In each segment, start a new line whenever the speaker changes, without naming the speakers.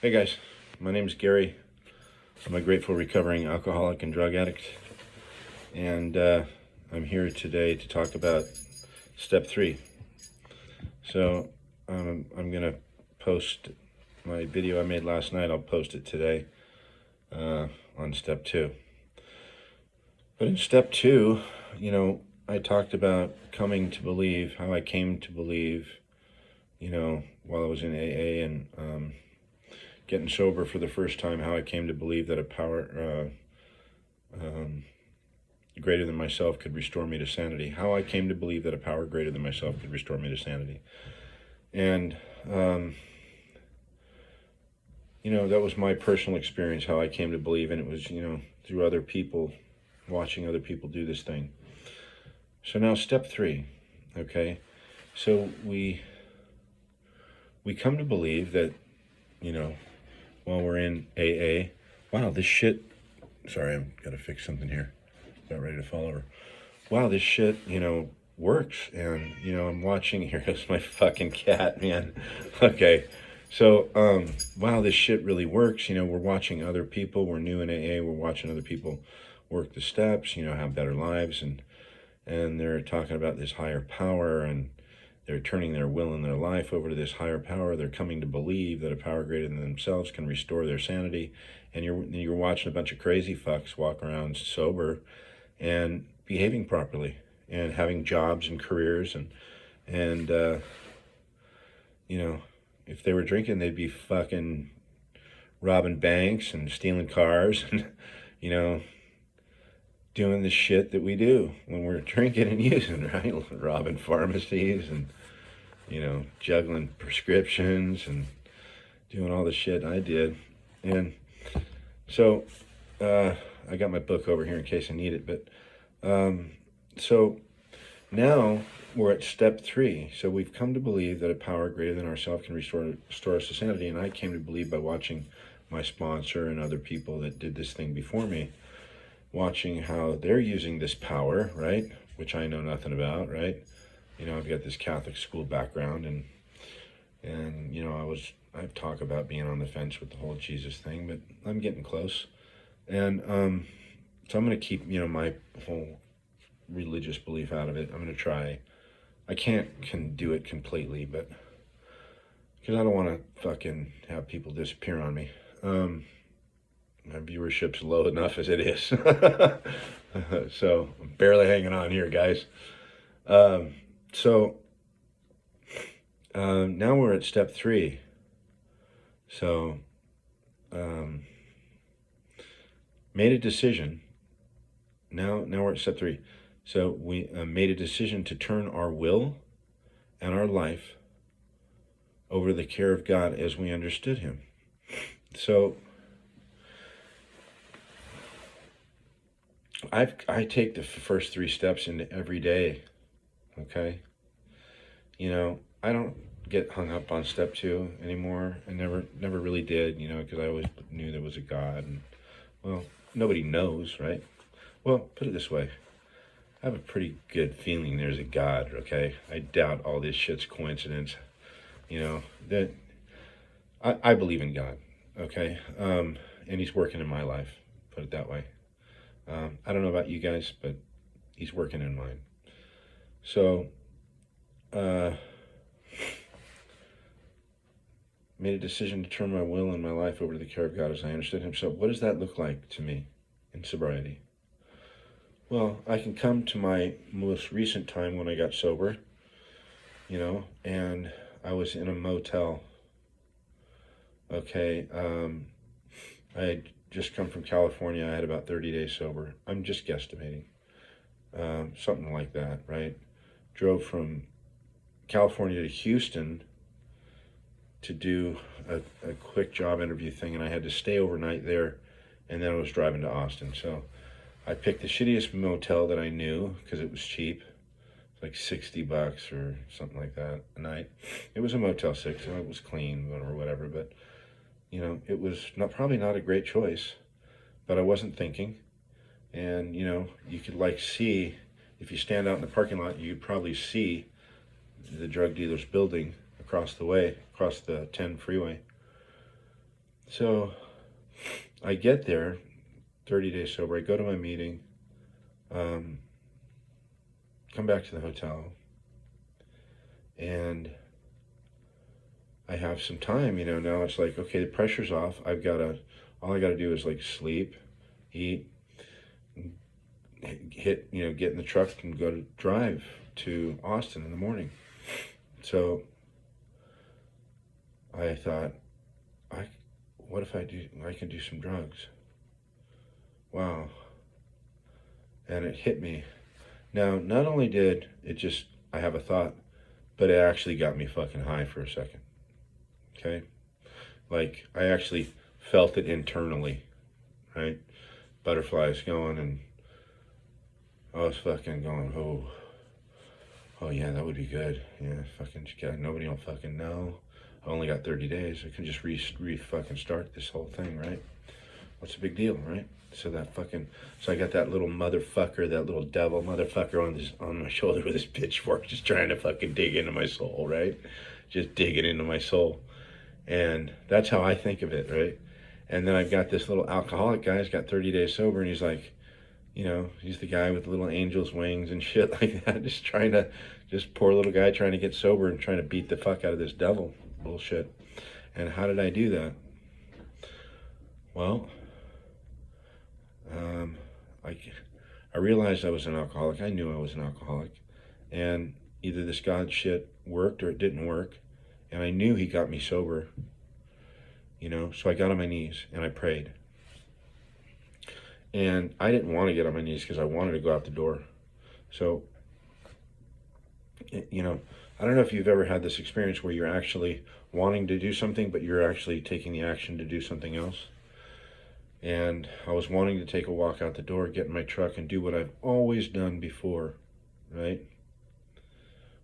Hey guys, my name is Gary. I'm a grateful recovering alcoholic and drug addict, and I'm here today to talk about step 3. So I'm gonna post my video I made last night. I'll post it today on step 2. But in step 2, I talked about coming to believe, how I came to believe, while I was in AA and getting sober for the first time, how I came to believe that a power greater than myself could restore me to sanity. How I came to believe that a power greater than myself could restore me to sanity. And, that was my personal experience, how I came to believe, and it was, through other people, watching other people do this thing. So now step 3, okay? So we come to believe that, while we're in AA, wow, this shit, sorry, I've got to fix something here. About ready to fall over. Wow, this shit, works. And, I'm watching, here goes my fucking cat, man. Okay. So, wow, this shit really works. We're watching other people. We're new in AA. We're watching other people work the steps, have better lives. And they're talking about this higher power, and they're turning their will and their life over to this higher power. They're coming to believe that a power greater than themselves can restore their sanity. And you're watching a bunch of crazy fucks walk around sober and behaving properly and having jobs and careers, and if they were drinking, they'd be fucking robbing banks and stealing cars and doing the shit that we do when we're drinking and using, right? Robbing pharmacies and juggling prescriptions and doing all the shit I did. And so I got my book over here in case I need it, but so now we're at step 3. So we've come to believe that a power greater than ourselves can restore us to sanity. And I came to believe by watching my sponsor and other people that did this thing before me, watching how they're using this power, right? Which I know nothing about, right? I've got this Catholic school background, and I've talked about being on the fence with the whole Jesus thing, but I'm getting close. And so I'm going to keep, my whole religious belief out of it. I'm going to try. I can do it completely, but because I don't want to fucking have people disappear on me. My viewership's low enough as it is. So I'm barely hanging on here, guys. So now we're at step 3. So made a decision. Now we're at step 3. So we made a decision to turn our will and our life over to the care of God as we understood Him. So I take the first 3 steps into every day. Okay, I don't get hung up on step 2 anymore. I never really did, because I always knew there was a God, and well, nobody knows, right? Well, put it this way. I have a pretty good feeling there's a God, okay? I doubt all this shit's coincidence, that I believe in God, okay? And He's working in my life, put it that way. I don't know about you guys, but He's working in mine. So, made a decision to turn my will and my life over to the care of God as I understood Him. So what does that look like to me in sobriety? Well, I can come to my most recent time when I got sober, and I was in a motel. Okay, I had just come from California. I had about 30 days sober. I'm just guesstimating. Something like that, right? Drove from California to Houston to do a quick job interview thing, and I had to stay overnight there, and then I was driving to Austin. So I picked the shittiest motel that I knew because it was cheap. It's like $60 or something like that a night. It was a Motel 6, so it was clean or whatever, but it was probably not a great choice, but I wasn't thinking. And you could see, if you stand out in the parking lot, you could probably see the drug dealer's building across the way, across the 10 freeway. So I get there, 30 days sober. I go to my meeting, come back to the hotel, and I have some time, now it's like, okay, the pressure's off. All I gotta do is like sleep, eat, get in the truck and go to drive to Austin in the morning. So I thought, I, what if I can do some drugs? Wow. And it hit me. Now, not only did it just, I have a thought, but it actually got me fucking high for a second. Okay? Like, I actually felt it internally, right? Butterflies going, and I was fucking going, oh yeah, that would be good. Yeah, fucking, nobody will fucking know. I only got 30 days. I can just fucking start this whole thing, right? What's the big deal, right? So I got that little motherfucker, that little devil motherfucker on my shoulder with his pitchfork, just trying to fucking dig into my soul, right? Just digging into my soul. And that's how I think of it, right? And then I've got this little alcoholic guy, he's got 30 days sober, and he's like, he's the guy with the little angel's wings and shit like that, just poor little guy trying to get sober and trying to beat the fuck out of this devil bullshit. And how did I do that? Well, I realized I was an alcoholic. I knew I was an alcoholic. And either this God shit worked or it didn't work. And I knew he got me sober. So I got on my knees and I prayed. And I didn't want to get on my knees because I wanted to go out the door. So, I don't know if you've ever had this experience where you're actually wanting to do something, but you're actually taking the action to do something else. And I was wanting to take a walk out the door, get in my truck, and do what I've always done before, right?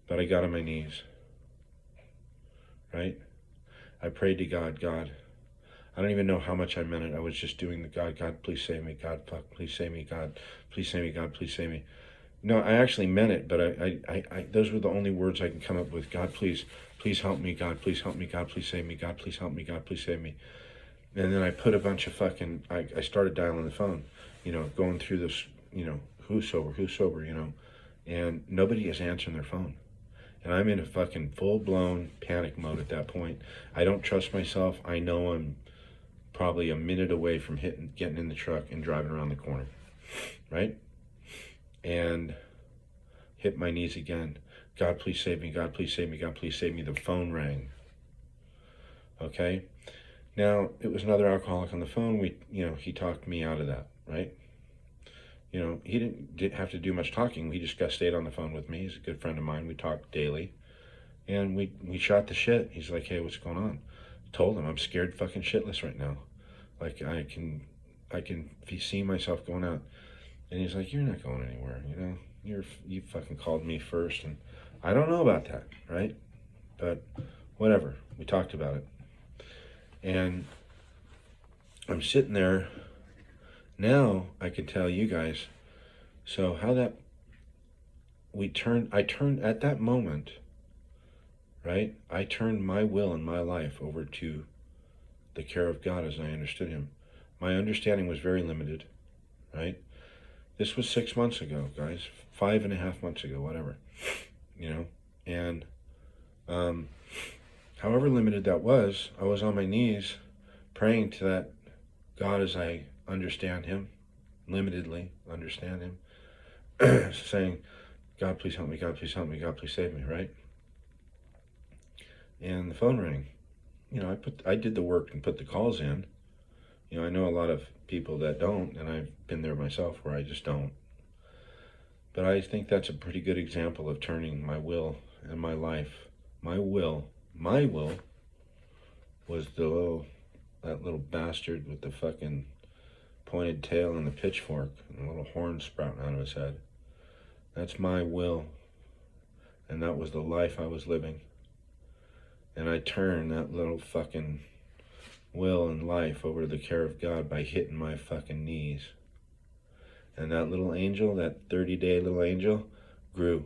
But I got on my knees, right? I prayed to God, I don't even know how much I meant it. I was just doing the God, please save me. God, fuck, please save me. God, please save me. God, please save me. No, I actually meant it, but I those were the only words I can come up with. God, please help me. God, please help me. God, please save me. God, please help me. God, please save me. And then I put a bunch of I started dialing the phone, going through this, who's sober, and nobody is answering their phone. And I'm in a fucking full-blown panic mode at that point. I don't trust myself. I know I'm probably a minute away from getting in the truck and driving around the corner, right? And hit my knees again. God, please save me. God, please save me. God, please save me. The phone rang. Okay? Now, it was another alcoholic on the phone. He talked me out of that, right? He didn't have to do much talking. He just stayed on the phone with me. He's a good friend of mine. We talked daily. And we shot the shit. He's like, hey, what's going on? I told him, I'm scared fucking shitless right now. Like, I can see myself going out. And he's like, you're not going anywhere, you fucking called me first, and I don't know about that, right? But whatever, we talked about it. And I'm sitting there, now I can tell you guys, so how that, I turned at that moment, right? I turned my will and my life over to the care of God as I understood him. My understanding was very limited, right? This was 6 months ago, guys, 5.5 months ago, whatever, and however limited that was, I was on my knees praying to that God as I understand him, limitedly understand him, saying, God, please help me, God, please help me, God, please save me, right? And the phone rang. I did the work and put the calls in. I know a lot of people that don't, and I've been there myself where I just don't. But I think that's a pretty good example of turning my will and my life. My will was that little bastard with the fucking pointed tail and the pitchfork and a little horn sprouting out of his head. That's my will. And that was the life I was living. And I turned that little fucking will and life over to the care of God by hitting my fucking knees. And that little angel, that 30-day little angel, grew.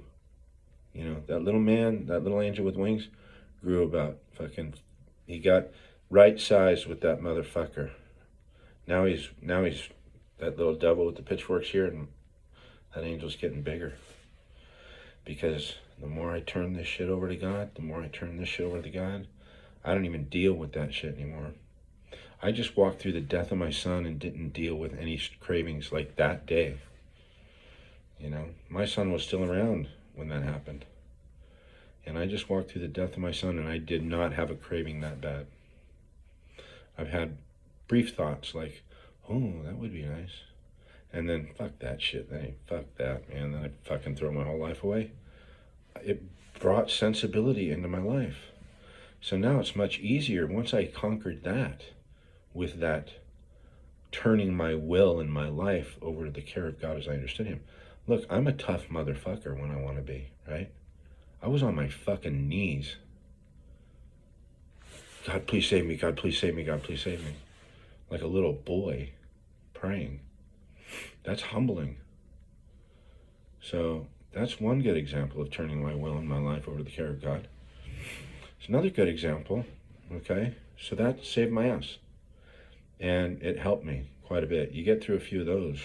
That little man, that little angel with wings, grew about fucking, right sized with that motherfucker. Now he's that little devil with the pitchforks here, and that angel's getting bigger. Because the more I turn this shit over to God, I don't even deal with that shit anymore. I just walked through the death of my son and didn't deal with any cravings like that day. You know, my son was still around when that happened. And I just walked through the death of my son and I did not have a craving that bad. I've had brief thoughts like, oh, that would be nice. And then, fuck that shit. Fuck that, man. Then I fucking throw my whole life away. It brought sensibility into my life. So now it's much easier once I conquered that, with that turning my will and my life over to the care of God as I understood him. Look, I'm a tough motherfucker when I want to be, right? I was on my fucking knees. God, please save me. God, please save me. God, please save me. Like a little boy praying. That's humbling. So that's one good example of turning my will and my life over to the care of God. It's another good example, okay? So that saved my ass. And it helped me quite a bit. You get through a few of those,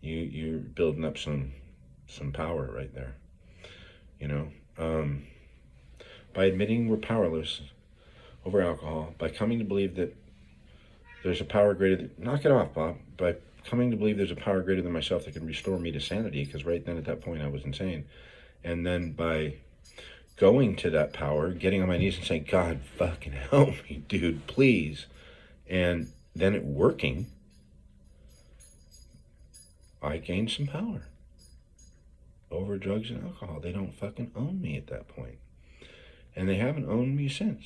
you're building up some power right there. You know, by admitting we're powerless over alcohol, by coming to believe that there's a power greater than, knock it off, Bob, by coming to believe there's a power greater than myself that can restore me to sanity, because right then at that point I was insane. And then by going to that power, getting on my knees and saying, God, fucking help me, dude, please. And then it working, I gained some power over drugs and alcohol. They don't fucking own me at that point. And they haven't owned me since.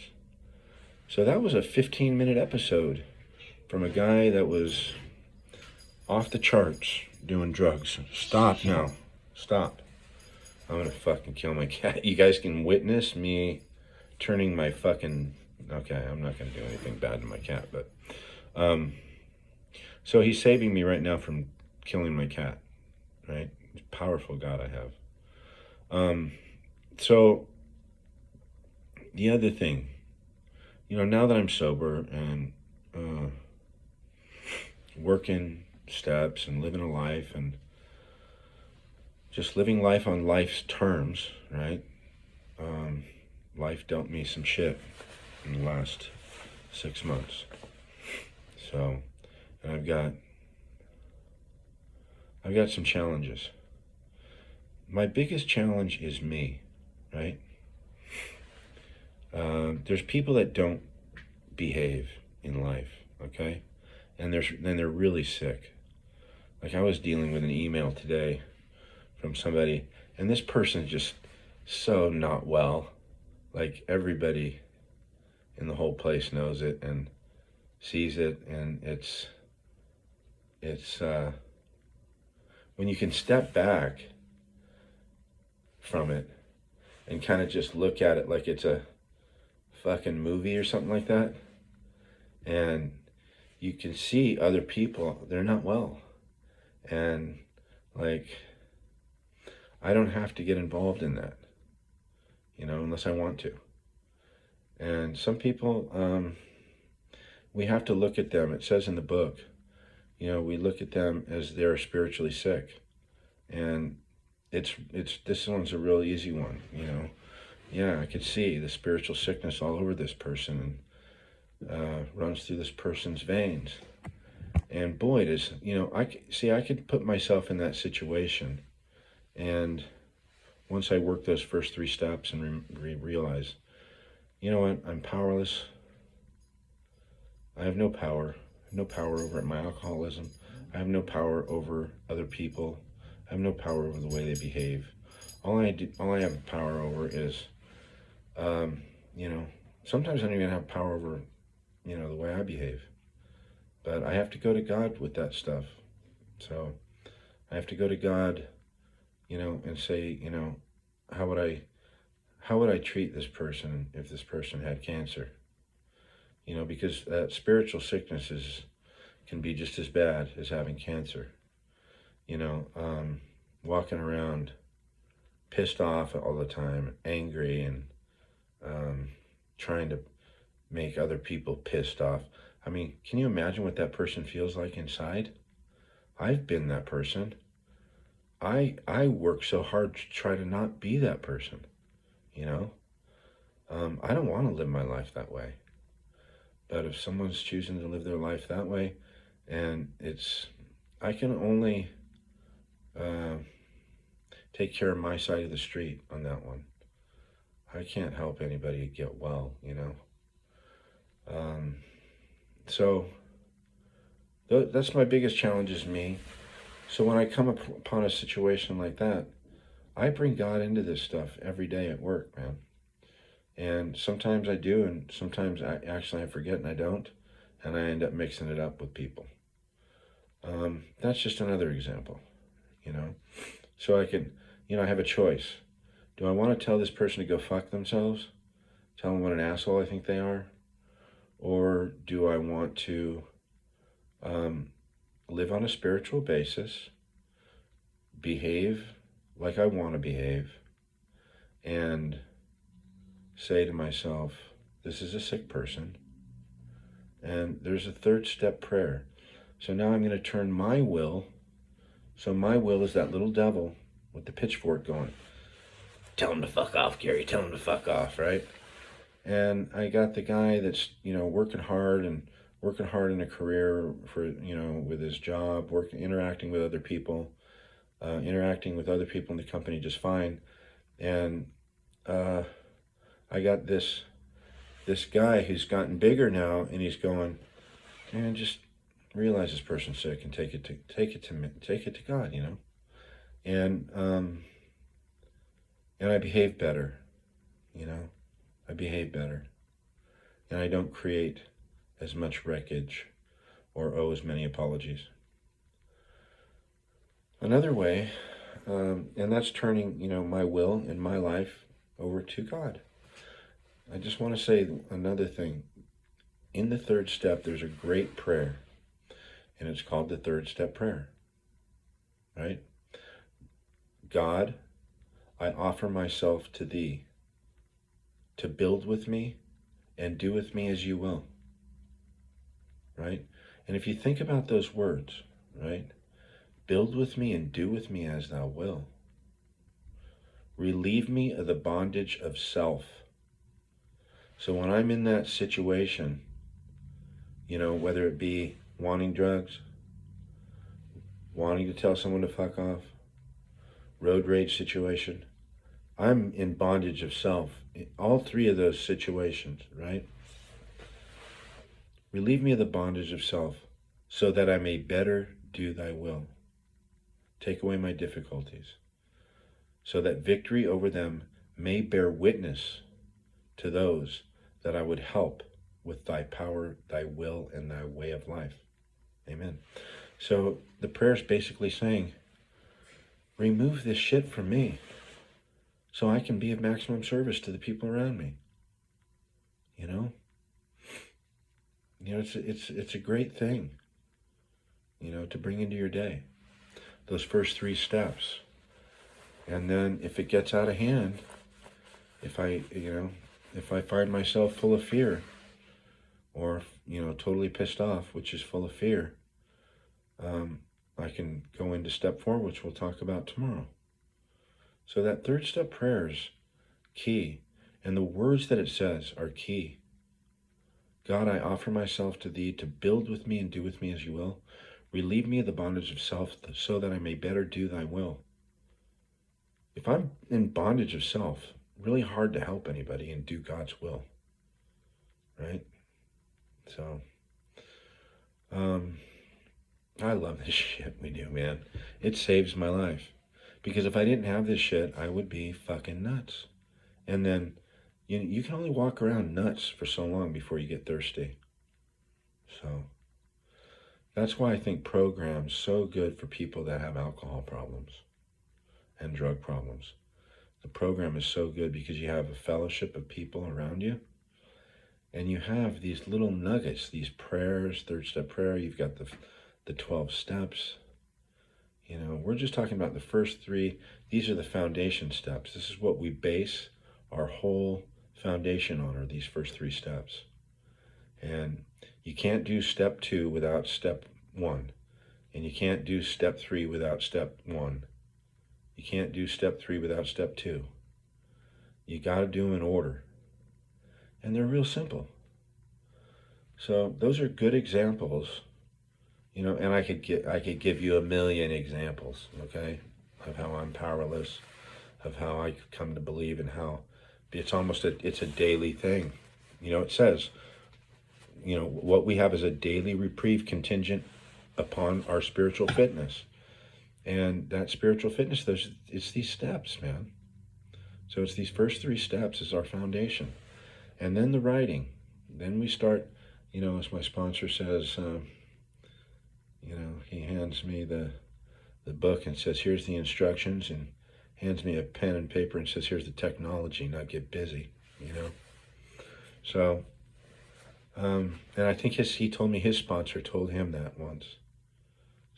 So that was a 15-minute episode from a guy that was off the charts doing drugs. Stop now. Stop. I'm gonna fucking kill my cat. You guys can witness me turning my fucking... Okay, I'm not gonna do anything bad to my cat, but... So he's saving me right now from killing my cat, right? Powerful God I have. So the other thing, you know, now that I'm sober and working steps and living a life and just living life on life's terms, right? Life dealt me some shit in the last 6 months. So, and I've got some challenges. My biggest challenge is me, right? There's people that don't behave in life, okay? And then they're really sick. Like I was dealing with an email today from somebody, and this person's just so not well. Like everybody in the whole place knows it and sees it, and it's when you can step back from it and kind of just look at it like it's a fucking movie or something like that, and you can see other people, they're not well, and like I don't have to get involved in that, you know, unless I want to. And some people, we have to look at them. It says in the book, you know, we look at them as they're spiritually sick. And it's this one's a real easy one, you know. Yeah, I could see the spiritual sickness all over this person and runs through this person's veins. And boy, does, you know, I could put myself in that situation. And once I work those first 3 steps and realize, you know what, I'm powerless. I have no power. I have no power over my alcoholism. I have no power over other people. I have no power over the way they behave. All I have power over is, you know, sometimes I don't even have power over, you know, the way I behave. But I have to go to God with that stuff. So I have to go to God, you know, and say, you know, how would I treat this person if this person had cancer? You know, because that spiritual sickness can be just as bad as having cancer. You know, walking around pissed off all the time, angry, and trying to make other people pissed off. I mean, can you imagine what that person feels like inside? I've been that person. I work so hard to try to not be that person, you know? I don't want to live my life that way. But if someone's choosing to live their life that way, and I can only uh, take care of my side of the street on that one. I can't help anybody get well, you know? Um, so that's my biggest challenge is me. So when I come upon a situation like that, I bring God into this stuff every day at work, man. And sometimes I do, and sometimes I forget and I don't, and I end up mixing it up with people. That's just another example, you know. So I can, I have a choice. Do I want to tell this person to go fuck themselves? Tell them what an asshole I think they are? Or do I want to live on a spiritual basis, behave like I want to behave, and say to myself, this is a sick person, and there's a third step prayer. So now I'm going to turn my will. So my will is that little devil with the pitchfork going, tell him to fuck off, Gary, tell him to fuck off, right? And I got the guy that's, working hard in a career for, with his job, interacting with other people in the company just fine. And I got this guy who's gotten bigger now, and he's going, man, just realize this person's sick and take it to God, And I behave better, I behave better, and I don't create as much wreckage or owe as many apologies. Another way, and that's turning, my will and my life over to God. I just want to say another thing. In the third step, there's a great prayer, and it's called the third step prayer, right? God, I offer myself to thee to build with me and do with me as you will, right? And if you think about those words, right? Build with me and do with me as thou will. Relieve me of the bondage of self. So when I'm in that situation, whether it be wanting drugs, wanting to tell someone to fuck off, road rage situation, I'm in bondage of self. All three of those situations, right? Relieve me of the bondage of self so that I may better do thy will. Take away my difficulties so that victory over them may bear witness to those that I would help with thy power, thy will, and thy way of life. Amen. So the prayer is basically saying, remove this shit from me so I can be of maximum service to the people around me. It's a great thing, to bring into your day. Those first three steps. And then if it gets out of hand, if I find myself full of fear, or, totally pissed off, which is full of fear, I can go into step 4, which we'll talk about tomorrow. So that third step prayer is key. And the words that it says are key. God, I offer myself to thee to build with me and do with me as you will. Relieve me of the bondage of self so that I may better do thy will. If I'm in bondage of self, really hard to help anybody and do God's will, right? So, I love this shit we do, man. It saves my life. Because if I didn't have this shit, I would be fucking nuts. And then, you can only walk around nuts for so long before you get thirsty. So, that's why I think programs so good for people that have alcohol problems and drug problems. The program is so good because you have a fellowship of people around you, and you have these little nuggets, these prayers, third step prayer. You've got the 12 steps. We're just talking about the first 3. These are the foundation steps. This is what we base our whole foundation on, are these first 3 steps. And you can't do step 2 without step 1. And you can't do step 3 without step 1. You can't do step 3 without step 2. You got to do them in order. And they're real simple. So those are good examples, and I could give you a million examples, okay, of how I'm powerless, of how I come to believe, and how it's a daily thing. It says, what we have is a daily reprieve contingent upon our spiritual fitness. And that spiritual fitness, it's these steps, man. So it's these first 3 steps is our foundation. And then the writing. Then we start, as my sponsor says, he hands me the book and says, here's the instructions, and hands me a pen and paper and says, here's the technology, now get busy, So, and I think he told me his sponsor told him that once.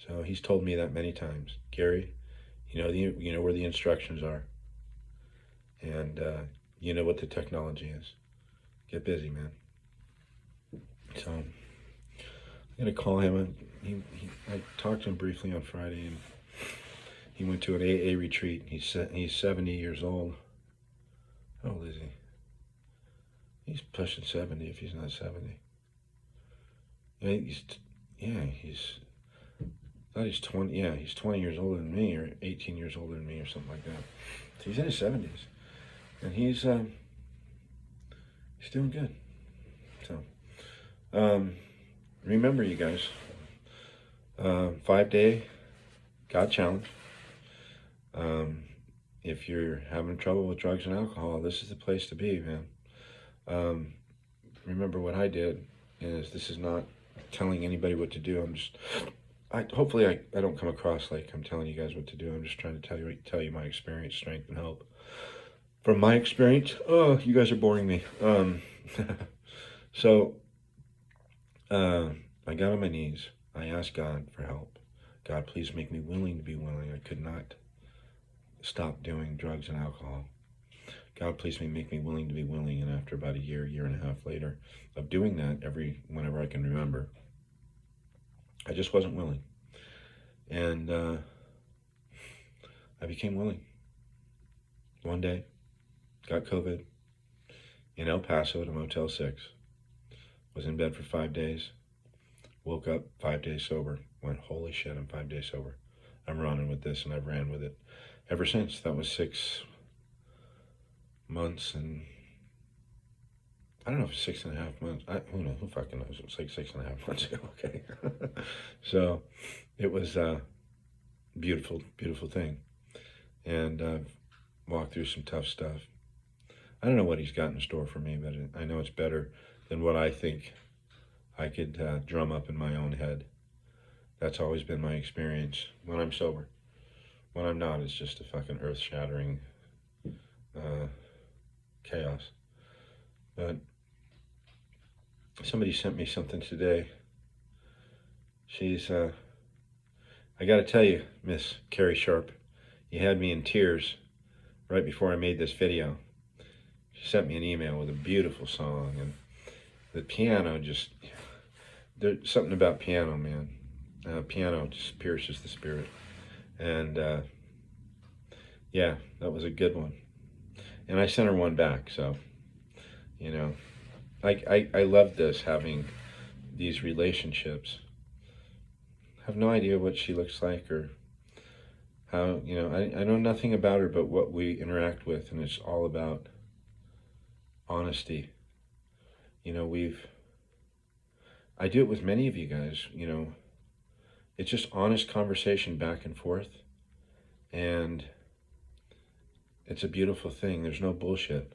So he's told me that many times. Gary, you know where the instructions are. And you know what the technology is. Get busy, man. So I'm going to call him. And I talked to him briefly on Friday, and he went to an AA retreat. He's 70 years old. How old is he? He's pushing 70 if he's not 70. He's 20. Yeah, he's 20 years older than me, or 18 years older than me, or something like that. So he's in his 70s, and he's doing good. So, remember, you guys, 5-day God challenge. If you're having trouble with drugs and alcohol, this is the place to be, man. Remember what I did is, this is not telling anybody what to do. Hopefully I don't come across like I'm telling you guys what to do. I'm just trying to tell you my experience, strength, and hope. From my experience, you guys are boring me. So, I got on my knees. I asked God for help. God, please make me willing to be willing. I could not stop doing drugs and alcohol. God, please make me willing to be willing. And after about a year and a half later of doing that whenever I can remember, I just wasn't willing. And I became willing. One day, got COVID in El Paso at a Motel 6. Was in bed for 5 days. Woke up 5 days sober. Went, holy shit, I'm 5 days sober. I'm running with this, and I've ran with it ever since. That was 6 months, and I don't know if it's 6.5 months. Who knows? Who fucking knows? It was like 6.5 months ago. Okay. So it was a beautiful, beautiful thing. And I've walked through some tough stuff. I don't know what he's got in store for me, but I know it's better than what I think I could drum up in my own head. That's always been my experience when I'm sober. When I'm not, it's just a fucking earth-shattering chaos. But somebody sent me something today. She's, I gotta tell you, Miss Carrie Sharp, you had me in tears right before I made this video. She sent me an email with a beautiful song, and the piano there's something about piano, man. Piano just pierces the spirit. And yeah, that was a good one. And I sent her one back, so, I love this, having these relationships. I have no idea what she looks like, or how, I know nothing about her but what we interact with, and it's all about honesty. I do it with many of you guys, it's just honest conversation back and forth, and it's a beautiful thing. There's no bullshit.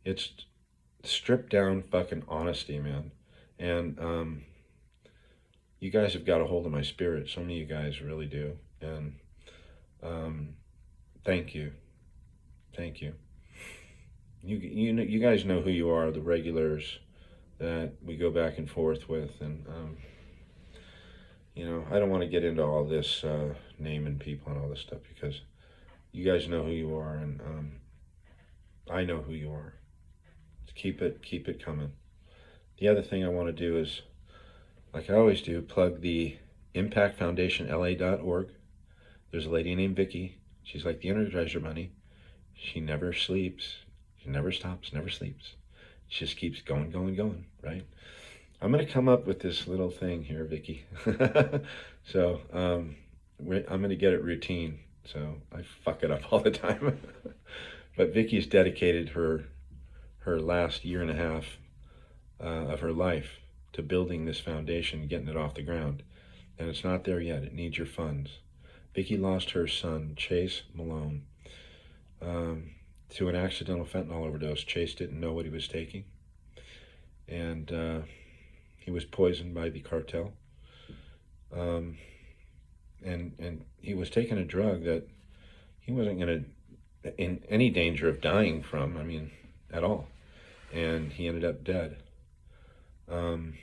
It's stripped down fucking honesty, man. And you guys have got a hold of my spirit. Some of you guys really do. And thank you. Thank you. You guys know who you are, the regulars that we go back and forth with. And, I don't want to get into all this naming people and all this stuff, because you guys know who you are, and I know who you are. Keep it coming. the other thing I want to do is, like I always do, plug the impactfoundationla.org. There's a lady named Vicky. She's like the Energizer Bunny. She never sleeps. She never stops, never sleeps. She just keeps going, going, going, right? I'm going to come up with this little thing here, Vicky. So I'm going to get it routine. So I fuck it up all the time. But Vicky's dedicated her last year and a half of her life to building this foundation, getting it off the ground. And it's not there yet. It needs your funds. Vicky lost her son, Chase Malone, to an accidental fentanyl overdose. Chase didn't know what he was taking. And he was poisoned by the cartel. And he was taking a drug that he wasn't going to in any danger of dying from, I mean, at all. And he ended up dead. And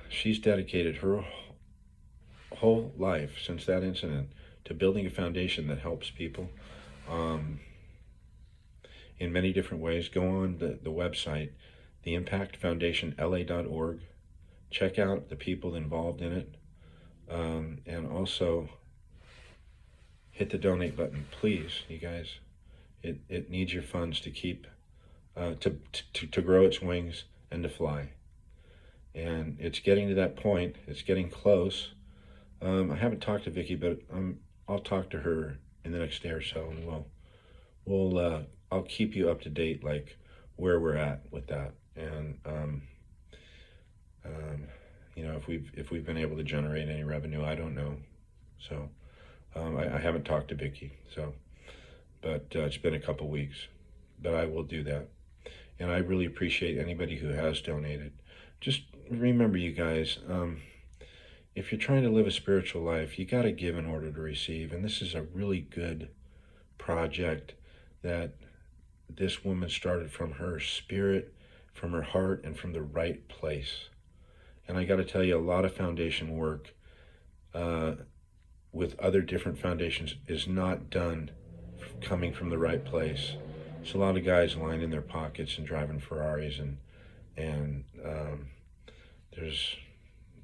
she's dedicated her whole life since that incident to building a foundation that helps people in many different ways. Go on the website, theimpactfoundationla.org. Check out the people involved in it, and also hit the donate button, please, you guys. It needs your funds to keep to grow its wings and to fly. And it's getting to that point. It's getting close. I haven't talked to Vicky, but I'll talk to her in the next day or so, and I'll keep you up to date, like where we're at with that, and you know, if we've been able to generate any revenue, I don't know. So I haven't talked to Vicky, so but it's been a couple weeks, but I will do that, and I really appreciate anybody who has donated. Just remember, you guys. If you're trying to live a spiritual life, you got to give in order to receive. And this is a really good project that this woman started from her spirit, from her heart, and from the right place. And I got to tell you, a lot of foundation work with other different foundations is not done coming from the right place. It's a lot of guys lining their pockets and driving Ferraris, and there's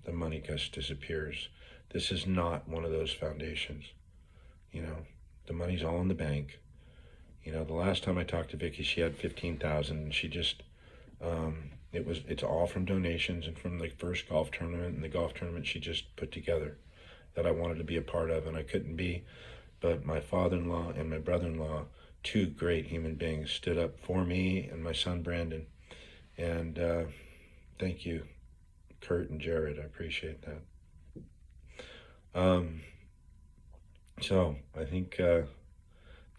the money just disappears. This is not one of those foundations. You know, the money's all in the bank. You know, the last time I talked to Vicky, she had 15,000, and she just it's all from donations and from the first golf tournament and the golf tournament she just put together that I wanted to be a part of, and I couldn't be. But my father-in-law and my brother-in-law, two great human beings, stood up for me and my son Brandon. And thank you, Kurt and Jared. I appreciate that. So I think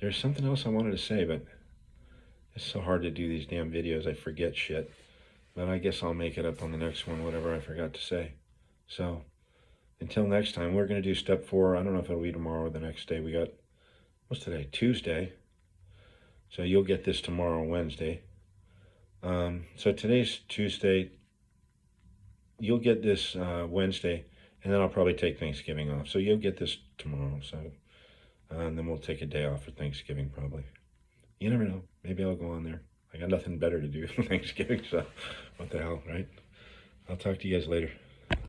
there's something else I wanted to say, but it's so hard to do these damn videos. I forget shit. But I guess I'll make it up on the next one, whatever I forgot to say. So until next time, we're going to do step 4. I don't know if it'll be tomorrow or the next day. We got, what's today? Tuesday. So you'll get this tomorrow, Wednesday. So today's Tuesday. You'll get this Wednesday, and then I'll probably take Thanksgiving off. So you'll get this tomorrow. So, and then we'll take a day off for Thanksgiving probably. You never know. Maybe I'll go on there. I got nothing better to do for Thanksgiving, so what the hell, right? I'll talk to you guys later.